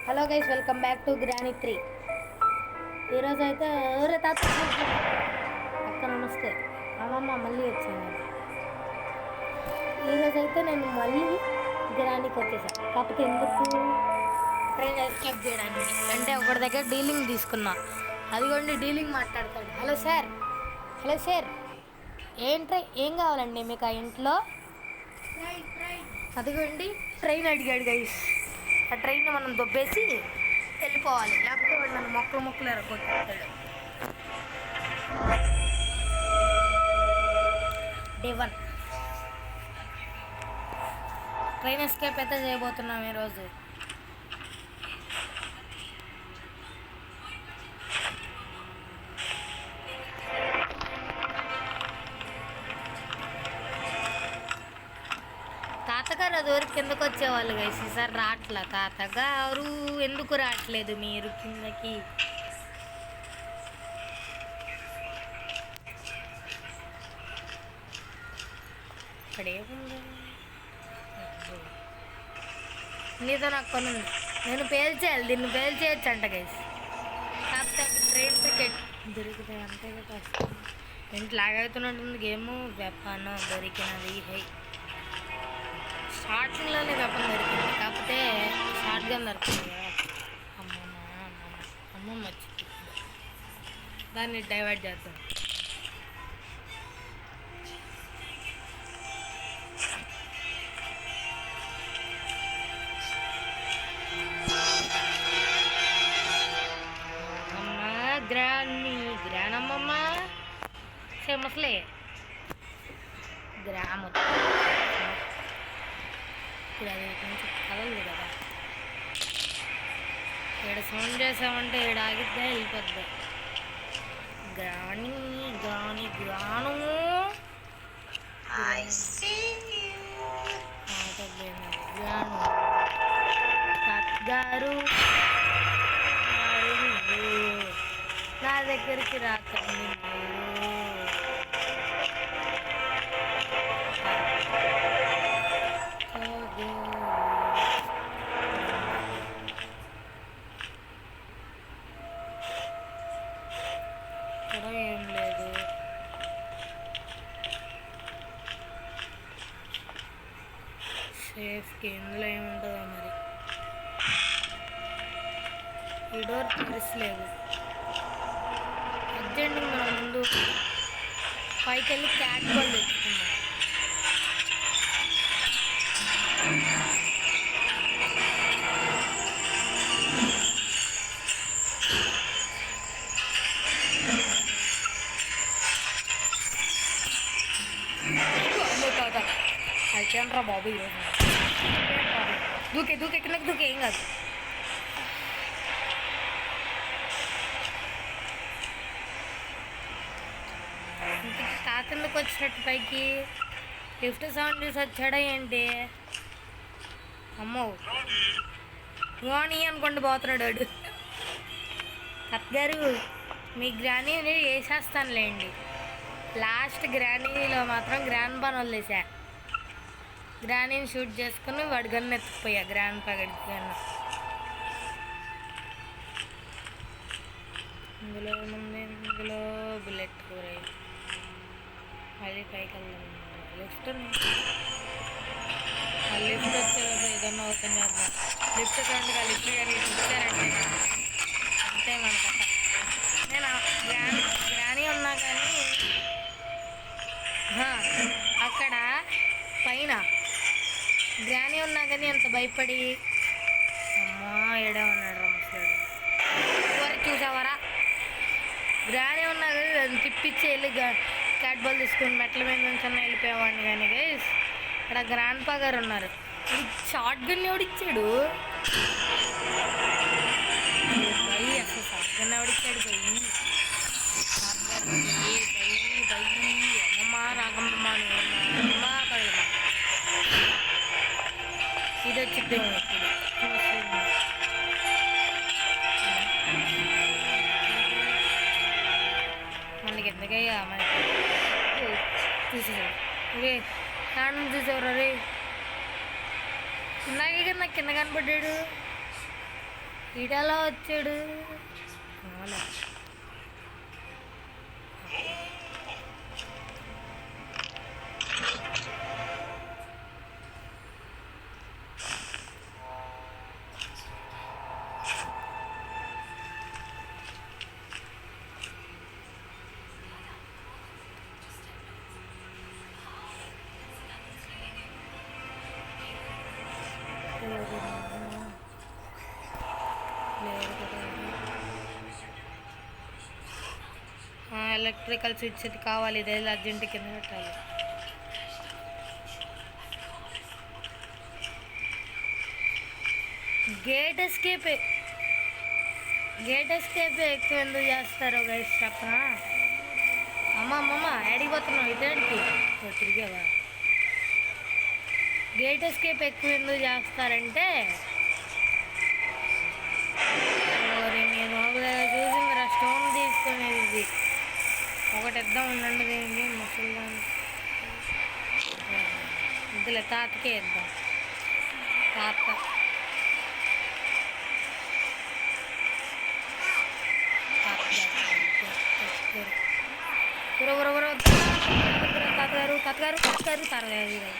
Hello guys, welcome back to granny 3. ఈరోజు అయితే ఎవరే తాత అక్క నమస్తే అమ్మమ్మ మళ్ళీ వచ్చాను. ఈరోజు అయితే నేను మళ్ళీ గ్రానీకి వచ్చేసాను. కాకపోతే ఎందుకు ట్రైన్ ఎస్కేప్ చేయడానికి అంటే ఒకటి దగ్గర డీలింగ్ తీసుకున్నా. అదిగోండి డీలింగ్ మాట్లాడతాడు. హలో సార్, హలో సార్, ఏం కావాలండి మీకు ఆ ఇంట్లో? అదిగోండి ట్రైన్ అడిగాడు గైస్. ఆ ట్రైన్ మనం దొబ్బేసి వెళ్ళిపోవాలి, లేకపోతే వాడు నన్ను మొక్కలు ఎరగొట్టాడు. డే 1 ట్రైన్ ఎస్కేప్ అయితే చేయబోతున్నాం ఈరోజు. తాతగారు అది వరకు కిందకు వచ్చేవాళ్ళు గైస్. ఈసారి రావట్లే తాతగారు. ఎందుకు రావట్లేదు మీరు కిందకి? ఇక్కడ ఏముంది? నీతో నాకు పని ఉంది. నేను పేల్చేయాలి, దీన్ని పేల్చేయచ్చు అంట గైస్. కాకపోతే ట్రైన్ టికెట్ దొరికితే అంతే కష్టం. ఇంట్లో లాగవుతున్నట్టుంది గేమ్. వెపన్ దొరికినది హై. స్టార్టింగ్లోనే వెపన్ దొరికింది, కాకపోతే షార్ట్ గన్ దొరికింది కదా. అమ్మమ్మ వచ్చింది, దాన్ని డైవర్ట్ చేద్దాం. గ్రానమ్మమ్మ ముసలే గ్రామ నుంచి కదలదు కదా. ఇక్కడ సౌండ్ చేసామంటే ఇక్కడ ఆగిద్దా వెళ్ళిపోద్దా. గ్రాను గ్రాను గారు నా దగ్గరికి రాకండి ఇక్కడ ఏం లేదు. సేఫ్కి ఇందులో ఏముంటుందో మరి. ఈ డోర్ తెరిసలేదు. అర్జెంట్గా మనం ముందు పైకి వెళ్ళి క్యాట్ బాల్ తెచ్చుకుందాం. అయిపోయాను రా బాబు ఈరోజు. దూకే కిందకి దూకే, ఏం కాదు. తాతెందుకు వచ్చినట్టు పైకి? లిఫ్ట్ సౌండ్ చూసి వచ్చాడా ఏంటి? అమ్మో గ్రానీ అనుకుంటూ పోతున్నాడు వాడు. అత్తగారు మీ గ్రానీని వేసేస్తానులేండి. లాస్ట్ గ్రానీలో మాత్రం గ్రాండ్ పాన్ వదిలేసా. గ్రానీని షూట్ చేసుకుని వాడి గన్ను ఎత్తుకుపోయా. గ్రాండ్ పగడికి గన్ను. ఇందులో ఏముంది? ఇందులో బుల్లెట్ కూర. మళ్ళీ పైకి వెళ్దాం. లిఫ్ట్ వచ్చే ఏదన్నా ఓపెన్ చేద్దాం. లిఫ్ట్ సౌండ్గా లిఫ్ట్ గారి ఇచ్చారంటే అంతే మన కథ. నేను గ్రానీ ఉన్నా కానీ అక్కడ పైన గ్రానీ ఉన్నా కానీ అంత భయపడి అమ్మా ఏడా ఉన్నాడు రమ్మసాడు. వరకు చూసావరా? గ్రానీ ఉన్నా కానీ దాన్ని తిప్పించి వెళ్ళి క్యాట్ బాల్ తీసుకుని మెట్ల మీద నుంచి వెళ్ళిపోయేవాడిని. కానీ గైస్ ఇక్కడ గ్రాండ్ పా గారు ఉన్నారు. షార్ట్ గన్ ఎవడిచ్చాడు? అసలు షార్ట్ గన్ ఎవడిచ్చాడు? అమ్మమ్మ రాగమ్మ ఇది వచ్చిద్దే ఇప్పుడు. మనకి ఎందుకయ్యా మనకి చూసేసాడు. ఓకే నాన్న చూసేవారు రే. ఇందాకే కదా నాకు కింద కనపడ్డాడు. ఇటలా వచ్చాడు. ఎలక్ట్రికల్ స్విచ్ అది కావాలి, ఇదే అర్జెంట్ కింద పెట్టాలి. గేట్ ఎస్కేప్ ఎక్కువ ఎందుకు చేస్తారు గైస్ చెప్పనా? అమ్మమ్మ అడిగిపోతున్నావు ఇతడికి తిరిగేవా? గేట్ ఎస్కేప్ ఎక్కువ ఎందుకు చేస్తారంటే నేను చూసి మీరు స్టోన్ తీసుకునేది ఇది ఒకటి ఇద్దాం ఉండండి. ఏంటి ముసల్దాన్ని ఇందులో తాతకే ఇద్దాం. తాత తాతగారు తరలేదు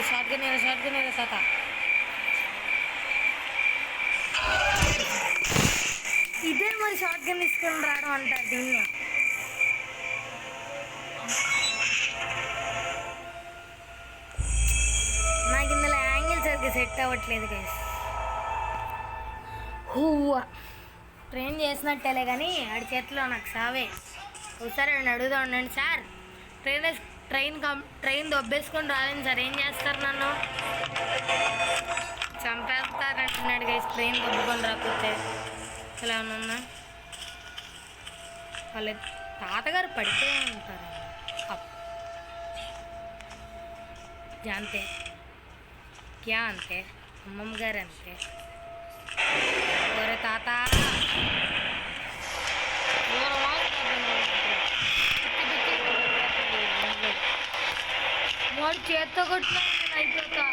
షార్ట్ గన్ తాత. ఇదే మరి షార్ట్ గన్ తీసుకొని రావడం అంటారు దీన్ని. నాకు ఇందులో యాంగిల్ సరిగ్గా సెట్ అవ్వట్లేదు గైస్. ట్రైన్ చేసినట్టేలే కానీ ఆడి చేతిలో నాకు సావే. ఒకసారి నేను అడుగుదా ఉండండి సార్, ట్రైన్ దొబ్బేసుకొని రాలేను సార్, ఏం చేస్తారు? నన్ను చంపేస్తారంటున్నాడు గైస్. ట్రైన్ దొబ్బుకొని రాకపోతే ఇలా ఉన్నా వాళ్ళ తాతగారు పడిపోయి ఉంటారు. జాంతే క్యా అంతే, అమ్మమ్మ గారు అంతే. ఒరే తాత వాడు చేత్తో కొట్టినా నేను అయిపోతా.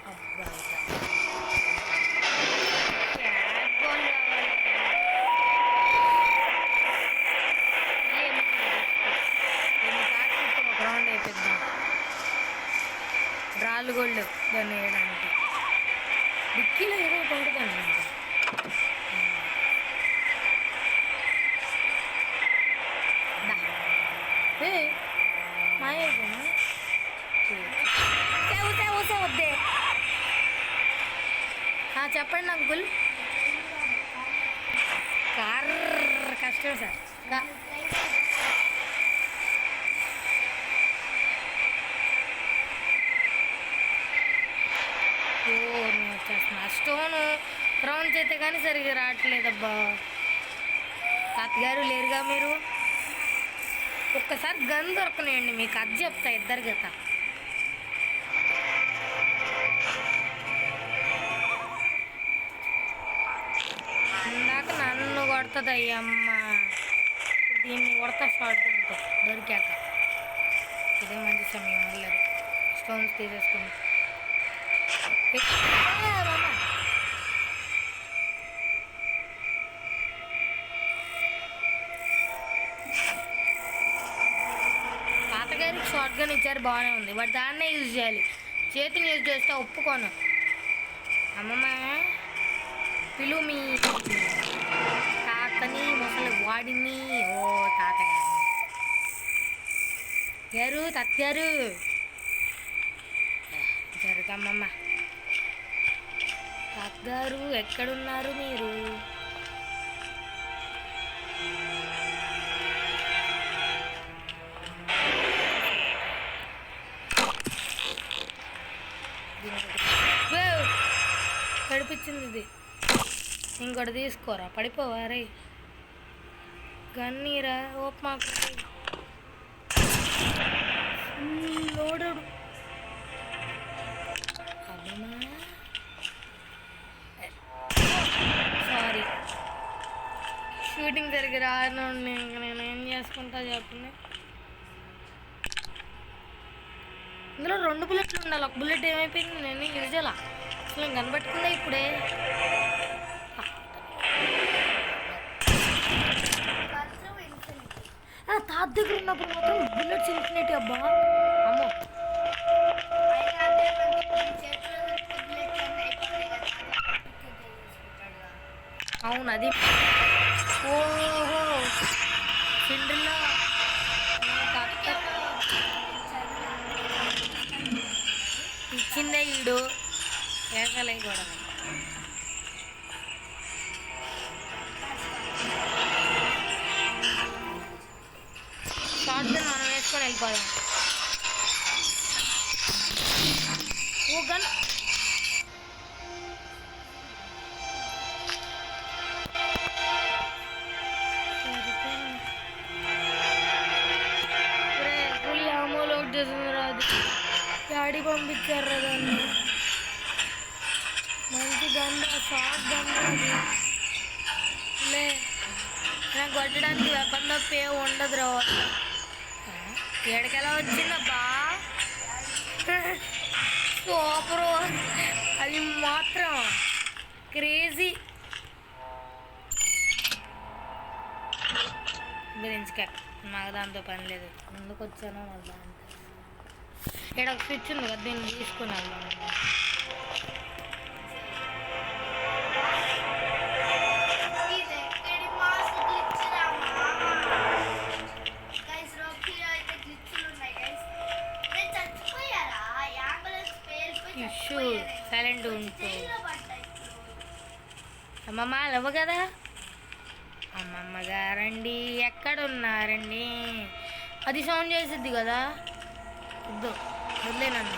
అబ్బా ఒక రౌండ్ అయిపోద్దాం. రాళ్ళు గోళ్ళు దాన్ని వేయడానికి డిక్కీలో ఏదో ఒకటి ఉంటుందండి. వద్దే చెప్పండి అంకుల్. కార్ కష్టం సార్. వచ్చేస్తున్నా. స్టోను రౌండ్ చేస్తే కానీ సరిగ్గా రావట్లేదబ్బా. తాతగారు లేరుగా మీరు? ఒక్కసారి గన్ దొరకనేయండి, మీకు అది చెప్తా ఇద్దరు గత. ఇందాక నన్ను కొడుతుంది అయ్యమ్మ, దీన్ని కొడతా షార్ట్ ఉంటే దొరికాక. ఇదే మంచి సమయం వెళ్ళదు. స్టోన్స్ తీసేసుకుంటా. తాతగారికి షార్ట్ గన్ ఇచ్చారు, బాగానే ఉంది, బట్ దాన్నే యూజ్ చేయాలి. చేతిని యూజ్ చేస్తే ఒప్పుకోను. అమ్మమ్మ పిలు మీ తాతని ముసలి వాడిని. ఓ తాతగారు తాతగారు జరగమ్మమ్మ. తాతగారు ఎక్కడున్నారు మీరు? కడిపించింది ఇది, ఇంకోటి తీసుకోరా, పడిపోవా రే. గన్నీరా ఓప్మా లోడడు. సారీ, షూటింగ్ జరిగి రానండి. ఇంక నేను ఏం చేసుకుంటా చెప్పండి. ఇందులో 2 బుల్లెట్లు ఉండాలి, ఒక బుల్లెట్ ఏమైపోయింది, నేను యూజ్ చేయాల. అసలు కనబట్టుకుందా ఇప్పుడే. తాత దగ్గర ఉన్నప్పుడు మాత్రం బుల్లెట్స్ ఇన్ఫినిటీ అబ్బా. అమ్మో అవును అది. ఓహో సిండ్రిల్లా ఇచ్చిందే ఈడు వేసలే కూడా. షార్ట్ గన్ మనం వేసుకొని వెళ్ళిపోదాం. ఓ గన్ ఫుల్ అమో లోడ్ చేస్తుంది రాదు. డాడీ పంపించారు దాన్ని. మంచి గన్ షార్ట్ గన్ అది లే. నాకు కొట్టడానికి వెపన్ తప్ప ఏ ఉండదు రా. ఏడకెలా వచ్చిందబ్బా సూపరు. అది మాత్రం క్రేజీ. గురించి మాకు దాంతో పని లేదు. ముందుకు వచ్చాను మాకు దాంతో. ఇక్కడ ఒక స్విచ్ ఉంది కదా, దీన్ని తీసుకుని వెళ్దాం. సైలెంట్ ఉంటూ అమ్మమ్మ లేవు కదా. అమ్మమ్మ గారండి ఎక్కడున్నారండి? అది సౌండ్ చేసిద్ది కదా. వద్దు వదిలేనన్ను.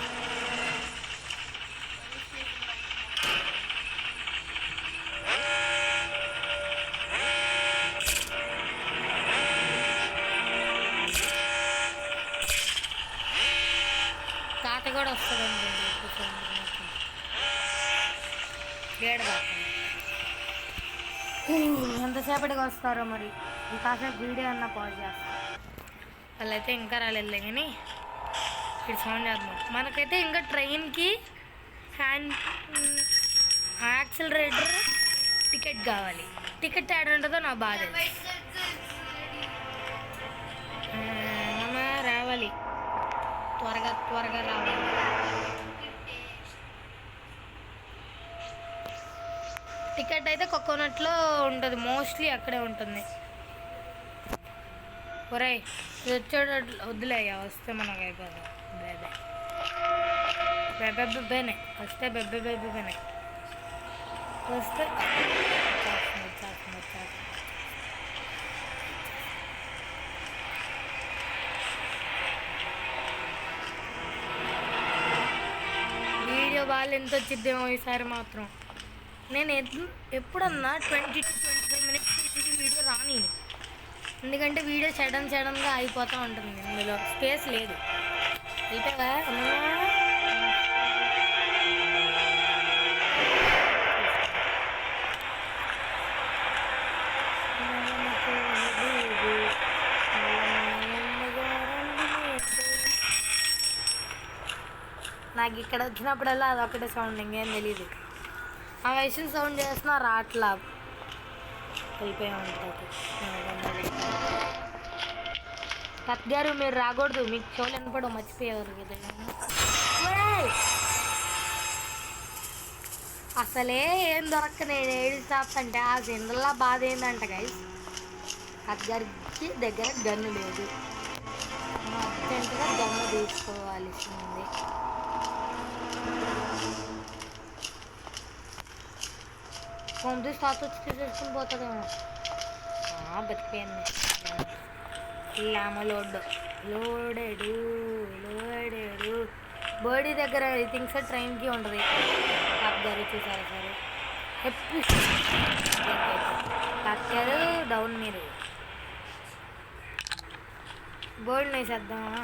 తాత కూడా వస్తాడు అనుకోండి. ఎంతసేపటికి వస్తారో మరి. కాసేపు వీడియో అన్న పాజ్ చేస్తారు. వాళ్ళైతే ఇంకా రాలేదులే కానీ ఇక్కడ సౌండ్ చేద్దాం. మనకైతే ఇంకా ట్రైన్కి యాక్సిలరేటర్ టికెట్ కావాలి. టికెట్ యాడ్ ఉంటుందో నా బాధ. రావాలి త్వరగా త్వరగా రావాలి. టికెట్ అయితే కోకోనట్లో ఉంటుంది, మోస్ట్లీ అక్కడే ఉంటుంది. ఒరే వచ్చేటట్లు వద్దులేయ్యా, వస్తే మనకు అయిపోతుంది. బెబ్బెబ్బేనే వస్తే బెబ్బెబ్బేనే వస్తే వీడియో బాగా ఎంత వచ్చిద్దేమో ఈసారి మాత్రం. నేను ఎప్పుడన్నా 20 to 25 minutes వీడియో రాని. ఎందుకంటే వీడియో సడన్గా అయిపోతూ ఉంటుంది. ఇందులో స్పేస్ లేదు. అయిపోగా నాకు ఇక్కడ వచ్చినప్పుడల్లా అదొకటే సౌండ్, ఇంకేం తెలీదు. ఆ వయసుని సౌండ్ చేస్తున్నా రాట్లా వెళ్ళిపోయి ఉంటుంది. కత్గారు మీరు రాకూడదు, మీకు చెవులు వినపడవు, మర్చిపోయేవారు కదా. అసలే ఏం దొరక్క నేను ఏడుస్తాంటే ఆ జనరల్లా బాధ ఏందంట గైస్, కత్గారికి దగ్గర గన్ను లేదు. అర్జెంటుగా గన్ను తీసుకోవాల్సింది. కొంత తాత వచ్చి తీసేసుకుని పోతుందేమో. బతికిపోయింది. లామ లోడెడు బర్డీ దగ్గర ఐ థింక్ సార్ ట్రైన్కి ఉంటుంది. కత్గారు చూసారా సరే కత్గారు డౌన్. మీరు బర్డ్ని వేసేద్దామా?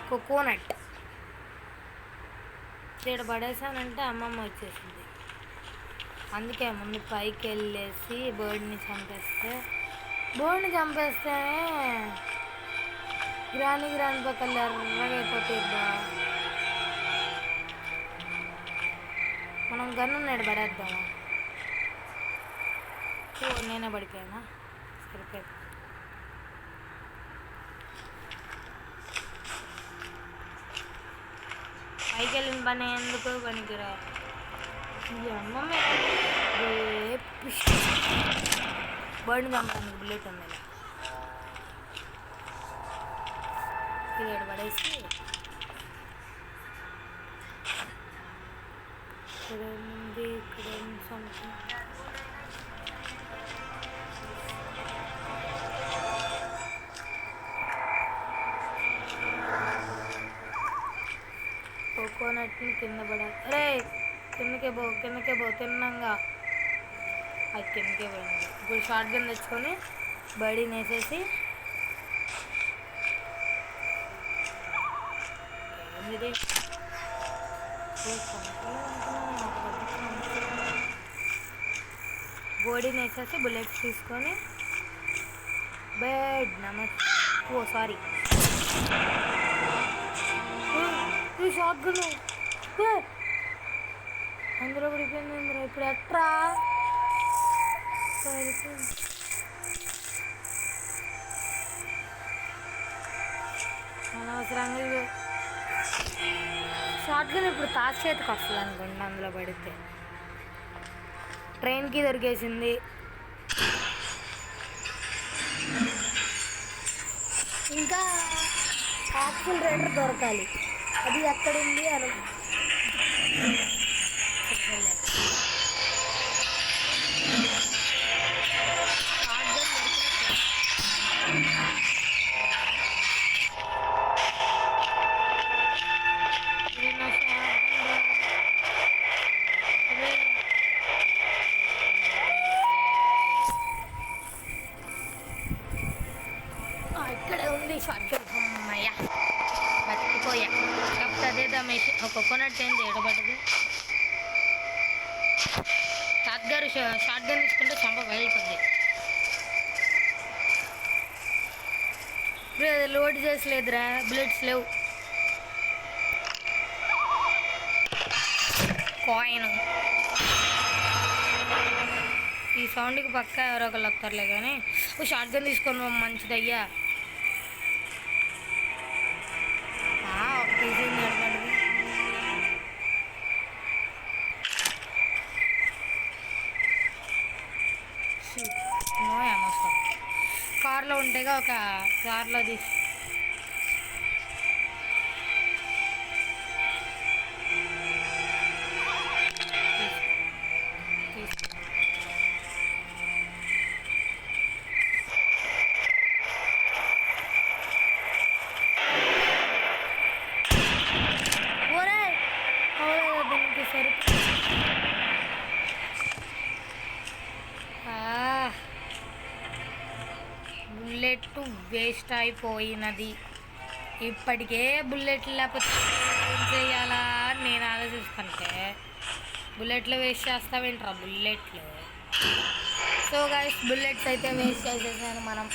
కోకోనట్ ఇక్కడ పడేసానంటే అమ్మమ్మ వచ్చేసింది. అందుకే ముందు పైకి వెళ్ళేసి బర్డ్ని చంపేస్తేనే గ్రాని పక్కన ఎర్రగా అయిపోతాయి బా. మనం గన్ను నేడు పడేద్దామా? నేనే పడిపోయానా? సరిపోయింది. పైకి వెళ్ళిన పని ఎందుకు పనికిరా? అమ్మమ్మే బర్డ్ని చంపడానికి బుల్లెట్ ఉంది. ఇది పడేసి ఇక్కడ ఉంది, ఇక్కడ సంథింగ్. కోకోనట్ని కింద పడాలి. అరే కిందకే పో తిన్నంగా. అది కిందకే పోయింది. ఇప్పుడు షార్ట్ గన్ తెచ్చుకొని బడీని వేసేసి ఏంది బోడీని వేసేసి బుల్లెట్స్ తీసుకొని బెడ్ సారీ షార్ట్ గన్ అందులో పడిపోయింది. ఇప్పుడు ఎట్రా అనవసరంగా షార్ట్ గన్ ఇప్పుడు తాజ్ చేతికి వస్తుంది అనుకోండి. అందులో పడితే ట్రైన్కి దొరికేసింది. ఇంకా యాక్సిలరేటర్ దొరకాలి. అది ఎక్కడుంది అని ఇక్కడే ఉంది షార్ట్ గన్. అమ్మయ్యా బతికిపోయా. కాకపోతే అదే దమేసి కోకోనట్ ఏంది ఎడబడ్డది. తాతగారు షార్ట్ గన్ తీసుకుంటే చంప బయలుతుంది. ఇప్పుడు అది లోడ్ చేసలేదురా, బుల్లెట్స్ లేవు. కాయిన్ ఈ సౌండ్కి పక్క ఎవరో ఒకళ్ళు వస్తారులే కానీ షార్ట్ గన్ తీసుకొని మంచిదయ్యా. కార్లో ఉంటేగా ఒక కార్లో తీసి బుల్లెట్ వేస్ట్ అయిపోయినది. ఇప్పటికే బుల్లెట్లు లేకపోతే ఏం చేయాలా అని నేను ఆలోచిస్తుంటే బుల్లెట్లు వేస్ట్ చేస్తావేంట్రా బుల్లెట్లు. సో గైస్ బుల్లెట్స్ అయితే వేస్ట్ చేసేసాను. మనం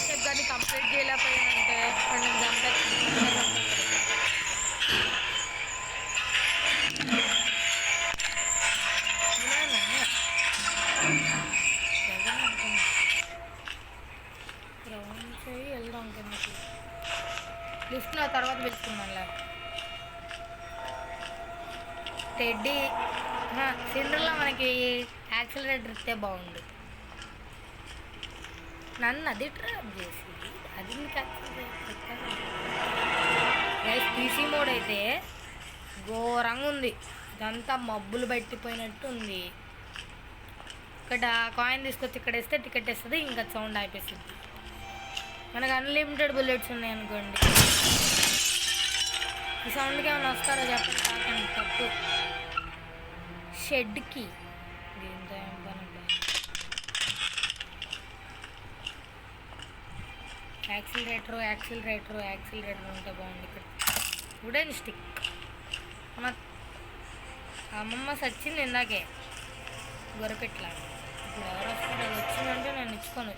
స్టెప్ కానీ కంప్లీట్ చేయలేకపోయానంటే మనం వెళ్దాం కిందకి. లిఫ్ట్లో తర్వాత పిలుచుకున్నానులే. టెడ్డీ సిండ్రల్లో మనకి యాక్సిలరేటర్ ఇస్తే బాగుండు. నన్ను అది ట్రాప్ చేసి అది గైస్ పీసీ మోడ్ అయితే ఘోరంగా ఉంది. ఇదంతా మబ్బులు పట్టిపోయినట్టు ఉంది. ఇక్కడ కాయిన్ తీసుకొచ్చి ఇక్కడ వేస్తే టికెట్ వేస్తుంది, ఇంకా సౌండ్ ఆపేస్తుంది. మనకు అన్లిమిటెడ్ బుల్లెట్స్ ఉన్నాయి అనుకోండి. ఈ సౌండ్కి ఏమైనా వస్తారో చెప్పండి. కాకండి తప్పు. షెడ్కి దీంతో ఏం పని. యాక్సిలరేటర్ ఉంటే బాగుంది. ఇక్కడ వుడెన్ స్టిక్ మన అమ్మమ్మ సచ్చింది ఇందాకే గొరపెట్లా. ఇప్పుడు ఎవరు వస్తారు? అది వచ్చిందంటే నేను ఇచ్చుకొని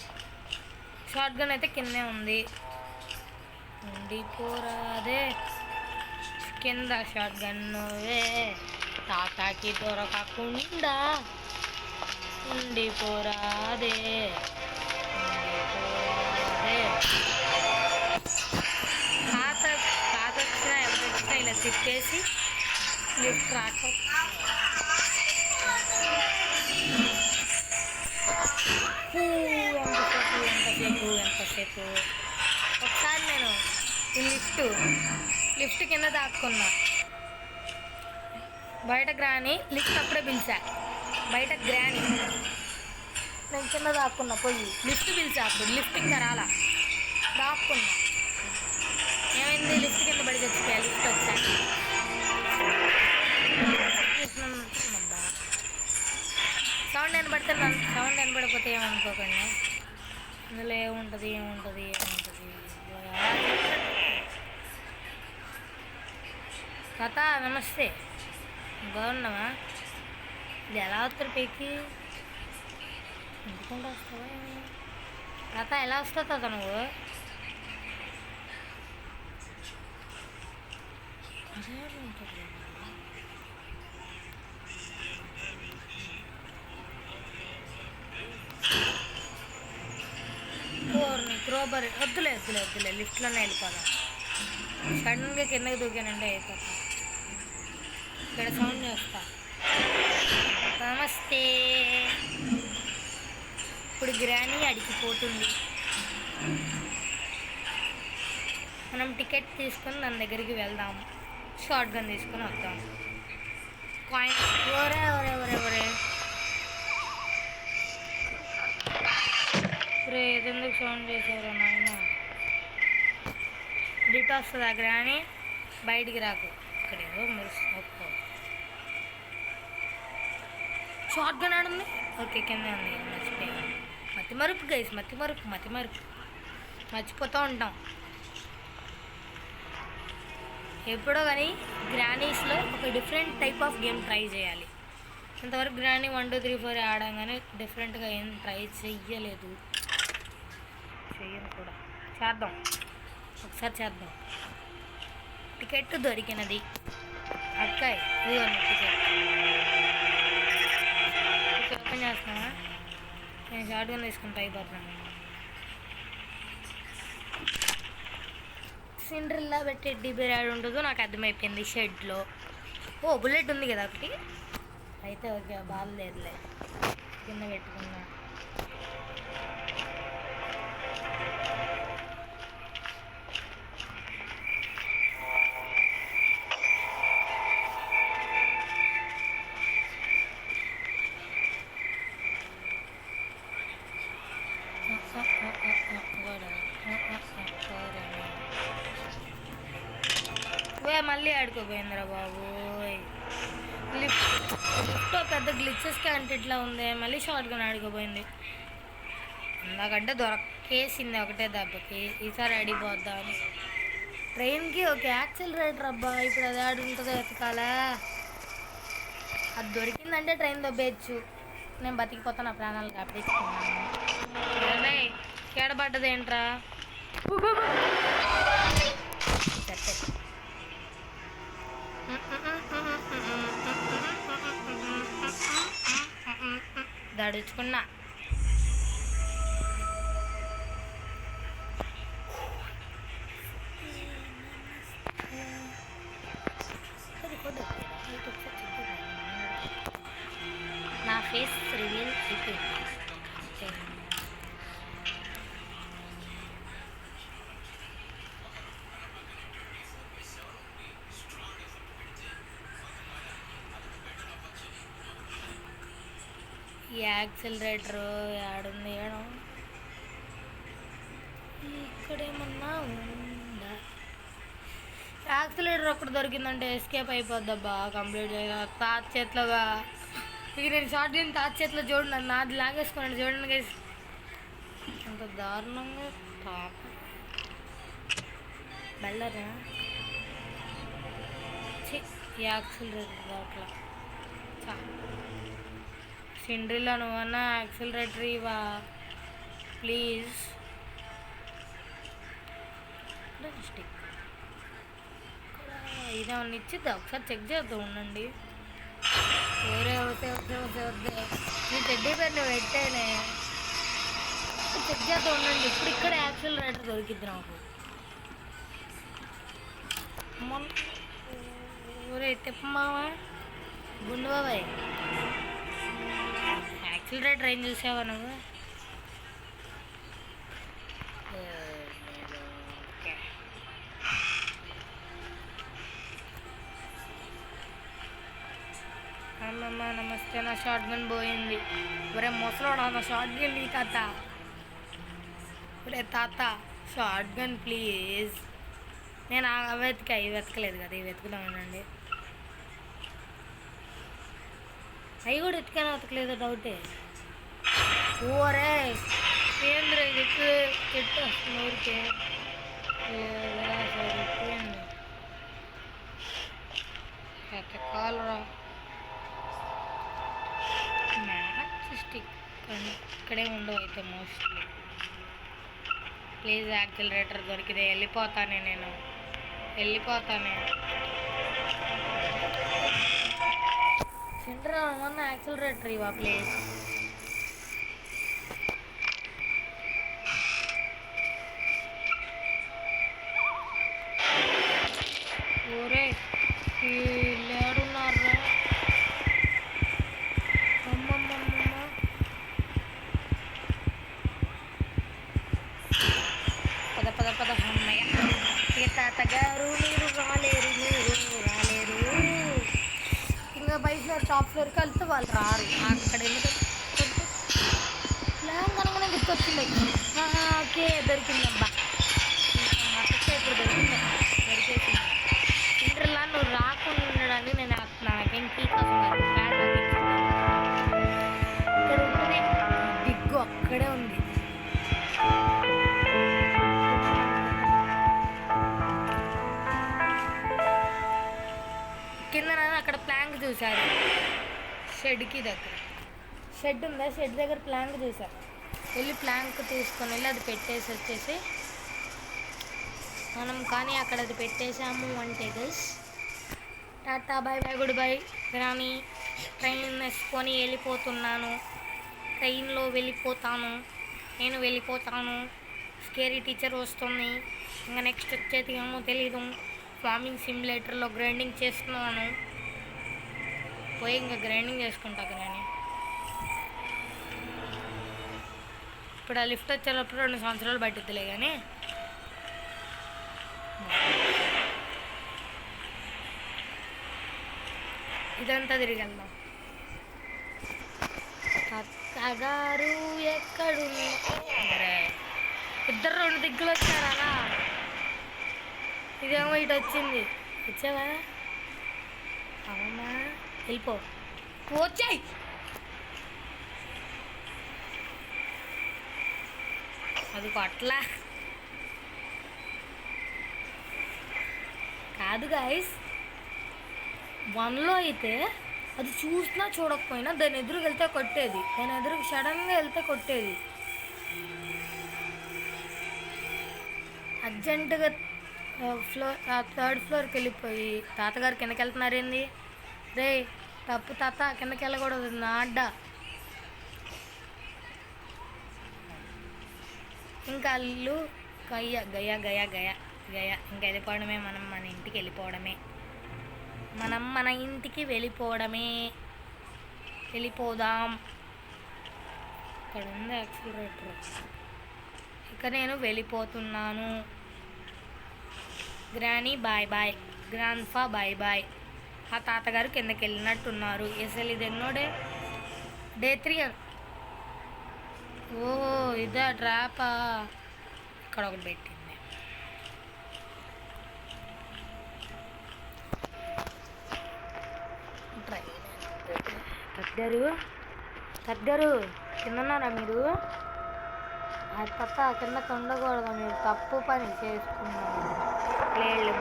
షార్ట్ గన్ అయితే కిందే ఉంది. ఉండిపోరాదే కింద షార్ట్ గన్నువే తాతాకి దొరకకుండా ఉండిపోరాదే పాత పాత వచ్చినా ఎవరు వచ్చినా ఇలా తిప్పేసి లిఫ్ట్ రాక ఎంతసేపు ఒకసారి నేను ఈ లిఫ్ట్ కింద దాక్కున్నా. బయట గ్రాని లిఫ్ట్ అప్పుడే పిలిచా. బయట గ్రాని నేను కింద దాక్కున్నా. పోయి లిఫ్ట్ పిలిచా. అప్పుడు లిఫ్ట్ ఇంకా రాలా. దాక్కున్నా. ఏమైంది? లిఫ్ట్ కింద పడి చచ్చిపోయా. లిఫ్ట్ వచ్చా. సౌండ్ వినపడిపోతే ఏమనుకోకండి. ఇందులో ఏముంటుంది. కథ నమస్తే, బాగున్నావా? ఇది ఎలా వస్తారు పైకి? ఎందుకుంటూ వస్తావా? కథ ఎలా వస్తుందా నువ్వు? అదే ఉంటుంది. క్రోబర్ వద్దులే. లిఫ్ట్లోనే వెళ్ళిపోదాం. సడన్గా కిందకి దూకానంటే అయిపోతాం. ఇక్కడ సౌండ్ చేస్తా. నమస్తే. ఇప్పుడు గ్రాని అడిగిపోతుంది. మనం టికెట్ తీసుకొని దాని దగ్గరికి వెళ్దాం. షార్ట్ గన్ తీసుకొని వద్దాం. కాయిన్ ఒరే ఏదెందుకు సౌండ్ చేసారు నాయన? డిట్ వస్తుంది ఆ గ్రాని. బయటికి రాకు. ఇక్కడ ఏదో మెరుస్తు షార్ట్ గన్ ఆడుంది. ఓకే, కింద ఉంది. మర్చిపోయాను. మతిమరుపు గైస్, మతిమరుపు మర్చిపోతూ ఉంటాం ఎప్పుడో. కానీ గ్రానీస్లో ఒక different type of game try చేయాలి. ఇంతవరకు గ్రానీ 1 2 3 4 ఆడంగానే డిఫరెంట్గా ఏం ట్రై చెయ్యలేదు. చెయ్యను కూడా. ఒకసారి చేద్దాం. టికెట్ దొరికినది. అక్కాయ్ ఇదిగోండి టికెట్. ఓపెన్ చేస్తానా? నేను షార్ట్ గన్ తీసుకుంటా అయిపోతున్నాను. సిండ్రిల్లా పెట్టి డిబేర్ ఆడి ఉంటుందో నాకు అర్థమైపోయింది. షెడ్లో బుల్లెట్ ఉంది కదా ఒకటి. అయితే ఓకే, బాగాలేదులే. కింద పెట్టుకున్నా. మళ్ళీ ఆడుకోపోయిందిరా బాబు. లిఫ్ట్ పెద్ద గ్లిచెస్ కంటిట్లా ఉంది. మళ్ళీ షార్ట్ గన్ ఆడుకోపోయింది. ఇందాకంటే దొరకేసింది ఒకటే దెబ్బకి. ఈసారి అడిగిపోద్దా అని. ట్రైన్కి ఒక యాక్సిలరేటర్ అబ్బా. ఇప్పుడు అది ఆడుంటుందో ఎతకాలా. అది దొరికిందంటే ట్రైన్ దొబ్బేయచ్చు. నేను బతికిపోతా. నా ప్రాణాలు కాపాడించుకున్నాను. కేడబడ్డదేంట్రా? దడుచుకున్నా. నా ఫేస్ రివీల్ అయిపోయింది. ఈ యాక్సిలరేటరు ఏడుంది? ఇక్కడేమన్నా ఉందా? యాక్సిలరేటర్ ఒకటి దొరికిందంటే ఎస్కేప్ అయిపోద్దబ్బా కంప్లీట్గా. తాత చేతిలోగా ఇక నేను షార్ట్ గన్ తాత చేతిలో చూడండి. నాది లాగేసుకున్నాను చూడండి గైస్. అంత దారుణంగా తాత బెల్లరా. యాక్సిలరేటర్ అట్లా సిండ్రిలో నువ్వన్నా యాక్సిలరేటర్ ఇవా ప్లీజ్. స్టిక్. ఇదేమన్నా ఇచ్చిద్దా ఒకసారి చెక్ చేద్దాం ఉండండి. ఓరే వస్తే నేను టెడ్డీ బేర్ని పెట్టానే, చెక్ చేద్దాం ఉండండి. ఇప్పుడు ఇక్కడ యాక్సిలరేటర్ దొరికిద్ది నాకు. ఒరే తిప్పమావా గుండు బాబాయ్, యాక్సిలరేటర్ ఏం చూసావా నువ్వు? అమ్మమ్మ నమస్తే, నా షార్ట్ గన్ పోయింది. ఒరే ముసలోడా, నా షార్ట్ గన్ నీ తాత. ఒరే తాత షార్ట్ గన్ ప్లీజ్. నేను వెతికా, ఇవి వెతకలేదు కదా, ఇవి వెతుకుదామనండి. అవి కూడా వెతకలేదు, డౌటే. ఓరే ఏంద్ర ఇది చెట్టు వస్తుంది ఊరికే. కాలరా మ్యాచ్ స్టిక్ ఇక్కడే ఉండవు అయితే మోస్ట్లీ. ప్లీజ్ యాక్సిలరేటర్ దొరికితే వెళ్ళిపోతానే, నేను వెళ్ళిపోతానే. సెంటర్ అన్న యాక్సిలరేటర్ ఇవా ప్లీజ్. ఓరే లేడున్నారా? అమ్మమ్మమ్మ పద పద పద అమ్మయ్య. ఇక తాతగారు మీరు రాలేరు, ఇంకా బై ఫ్లోర్ టాప్ ఫ్లోర్కి వెళ్తే వాళ్ళు రారు. అక్కడ ఎందుకంటే ప్లాన్ కనుక గుర్తొచ్చింది. ఓకే దొరికిందబ్బా, ఇప్పుడు దొరికేసింది. ఇంటర్లా నువ్వు రాకుండా ఉండడానికి నేను నాకేం టీ కోసం ఇక్కడ ఉంటుంది. దిగ్గు అక్కడే ఉంది. కింద అక్కడ ప్లాంక్ చూశారు, షెడ్కి దగ్గర షెడ్ ఉందా, షెడ్ దగ్గర ప్లాంక్ చూశారు. వెళ్ళి ప్లాంక్ తీసుకొని వెళ్ళి అది పెట్టేసి వచ్చేసి మనం కానీ అక్కడ అది పెట్టేసాము అంటే guys tata bye bye goodbye. కానీ ట్రైన్ వేసుకొని వెళ్ళిపోతున్నాను, ట్రైన్లో వెళ్ళిపోతాను, నేను వెళ్ళిపోతాను. స్కేరీ టీచర్ వస్తుంది. ఇంకా నెక్స్ట్ వచ్చేది ఏమో తెలీదు. ఫార్మింగ్ సిమ్యులేటర్లో గ్రైండింగ్ చేస్తున్నాను, పోయి ఇంకా గ్రైండింగ్ చేసుకుంటా. గ్రాని ఇప్పుడు ఆ లిఫ్ట్ వచ్చేటప్పుడు 2 సంవత్సరాలు పట్టిద్దిలే. కానీ ఇదంతా తిరిగి వెళ్దాం. అత్తగారు ఎక్కడు? ఇద్దరు 2 దిక్కులు వచ్చారా? ఇదేమో ఇటు వచ్చింది. వచ్చావా? అవునా, వెళ్ళిపో. వచ్చాయి. అది కొట్లా కాదు గాయస్. 1లో అయితే అది చూసినా చూడకపోయినా దాని ఎదురుకి వెళ్తే కొట్టేది, దాని ఎదురుకి సడన్గా వెళ్తే కొట్టేది. అర్జెంటుగా థర్డ్ ఫ్లోర్కి వెళ్ళిపోయి తాతగారు కిందకి వెళ్తున్నారేంది? రే తప్పు తాత, కిందకి వెళ్ళకూడదు, నా అడ్డ. ఇంకా అల్లు గయ్య గయ గయ గయ గయ ఇంకా వెళ్ళిపోవడమే. మనం మన ఇంటికి వెళ్ళిపోవడమే, మనం మన ఇంటికి వెళ్ళిపోదాం. ఇక్కడ ఉంది యాక్సిలరేటర్. ఇక నేను వెళ్ళిపోతున్నాను. Granny bye bye, grandpa bye bye. ఆ తాతగారు కిందకి వెళ్ళినట్టున్నారు. అసలు ఇది ఎన్నోడే డే 3. ఓహో ఇదా ట్రాపా? ఇక్కడ ఒకటి పెట్టింది. తగ్గారు కింద ఉన్నారా మీరు? అది తప్ప కిందకి ఉండకూడదు, మీరు తప్పు పని చేసుకున్నారు. ప్లేళ్ళు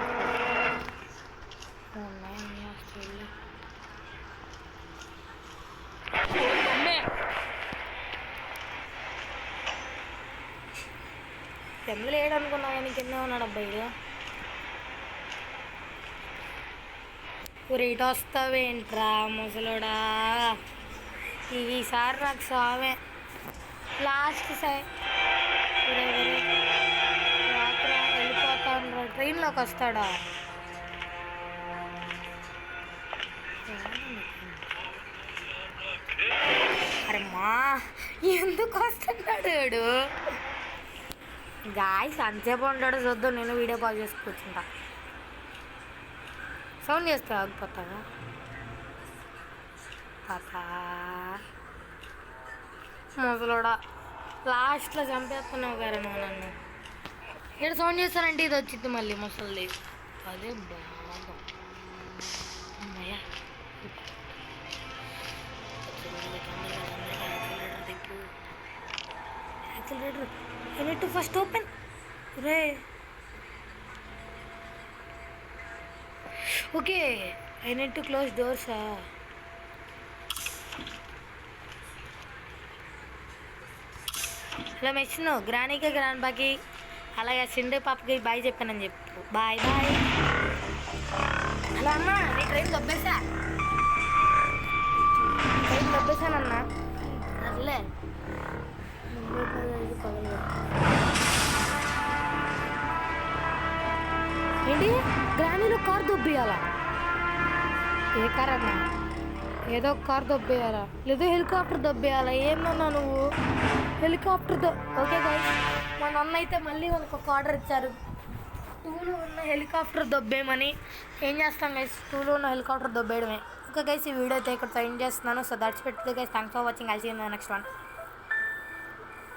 కింద లేడనుకున్నా కానీ కింద ఉన్నాడు అబ్బాయి. ఊరేట వస్తావేంట్రా ముసలోడా? ఈసారి నాకు సామే లాస్ట్ రాత్రి వెళ్ళిపోతాను. ట్రైన్లోకి వస్తాడా? అరే మా ఎందుకు వస్తున్నాడు వాడు? గాయస్ అంతసేపు ఉంటాడు చూద్దాం. నేను వీడియో కాల్ చేసి కూర్చుంటా. సౌండ్ చేస్తా ఆగిపోతాగా పాపా ముసలోడా. లాస్ట్లో చంపేస్తున్నావు గారు నువ్వు నన్ను. ఇక్కడ సౌండ్ చేస్తానంటే ఇది వచ్చింది మళ్ళీ ముసలి. అదే బాగా అమ్మయ్య. యాక్సిలరేటర్ యూనిట్ ఫస్ట్ ఓపెన్ రే. Okay I need to close డోర్సా? హలో మెచ్చిను గ్రానీకి గ్రాండ్ బాకి అలాగే సిండే పాపకి బాయ్ చెప్పానని చెప్పు. Bye bye. హలో అమ్మా, నీ ట్రైన్ దొబ్బేశానన్నా. అసలే ఏంటి గ్రానీలో కార్ దొబ్బేయాలా? ఏ కార్ అన్నా? ఏదో కార్ దొబ్బేయాలా లేదా హెలికాప్టర్ దొబ్బేయాలా? ఏందన్నా నువ్వు హెలికాప్టర్ ఓకే గైస్, మా నాన్న అయితే మళ్ళీ వాళ్ళకి ఒక ఆర్డర్ ఇచ్చారు 2లో ఉన్న హెలికాప్టర్ దొబ్బేయమని. ఏం చేస్తాం గైస్, 2లో ఉన్న హెలికాప్టర్ దొబ్బేయడమే. ఓకే గైస్, ఈ వీడియో అయితే ఇక్కడ ఎండ్ చేస్తున్నాను. So that's it guys, thanks for watching. I see you in the next one.